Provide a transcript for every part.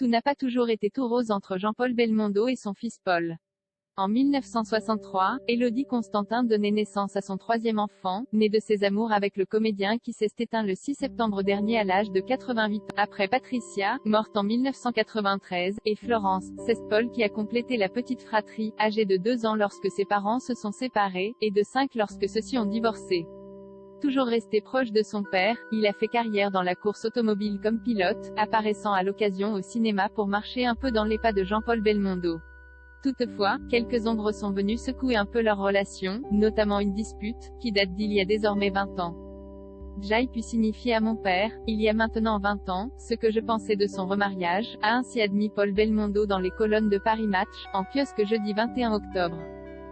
Tout n'a pas toujours été tout rose entre Jean-Paul Belmondo et son fils Paul. En 1963, Élodie Constantin donnait naissance à son troisième enfant, né de ses amours avec le comédien qui s'est éteint le 6 septembre dernier à l'âge de 88 ans. Après Patricia, morte en 1993, et Florence, c'est Paul qui a complété la petite fratrie, âgée de 2 ans lorsque ses parents se sont séparés, et de 5 lorsque ceux-ci ont divorcé. Toujours resté proche de son père, il a fait carrière dans la course automobile comme pilote, apparaissant à l'occasion au cinéma pour marcher un peu dans les pas de Jean-Paul Belmondo. Toutefois, quelques ombres sont venues secouer un peu leur relation, notamment une dispute, qui date d'il y a désormais 20 ans. J'ai pu signifier à mon père, il y a maintenant 20 ans, ce que je pensais de son remariage, a ainsi admis Paul Belmondo dans les colonnes de Paris Match, en kiosque jeudi 21 octobre.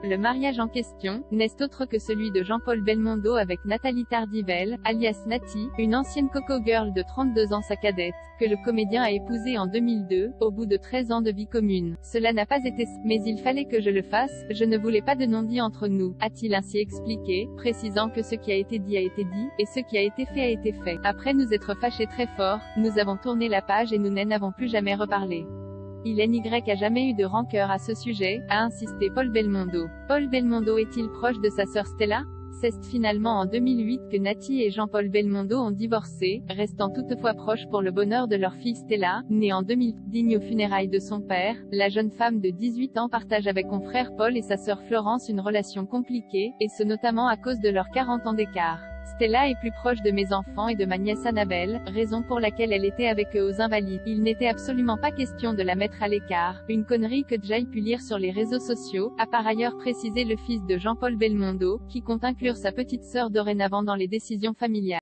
Le mariage en question, n'est autre que celui de Jean-Paul Belmondo avec Nathalie Tardivelle, alias Nati, une ancienne coco girl de 32 ans sa cadette, que le comédien a épousée en 2002, au bout de 13 ans de vie commune. Cela n'a pas été, mais il fallait que je le fasse, je ne voulais pas de non-dit entre nous, a-t-il ainsi expliqué, précisant que ce qui a été dit, et ce qui a été fait a été fait. Après nous être fâchés très fort, nous avons tourné la page et nous n'en avons plus jamais reparlé. Il n'y a jamais eu de rancœur à ce sujet, a insisté Paul Belmondo. Paul Belmondo est-il proche de sa sœur Stella? C'est finalement en 2008 que Nati et Jean-Paul Belmondo ont divorcé, restant toutefois proches pour le bonheur de leur fille Stella, née en 2000. Digne aux funérailles de son père, la jeune femme de 18 ans partage avec son frère Paul et sa sœur Florence une relation compliquée, et ce notamment à cause de leurs 40 ans d'écart. Stella est plus proche de mes enfants et de ma nièce Annabelle, raison pour laquelle elle était avec eux aux Invalides. Il n'était absolument pas question de la mettre à l'écart, une connerie que j'ai pu lire sur les réseaux sociaux, a par ailleurs précisé le fils de Jean-Paul Belmondo, qui compte inclure sa petite sœur dorénavant dans les décisions familiales.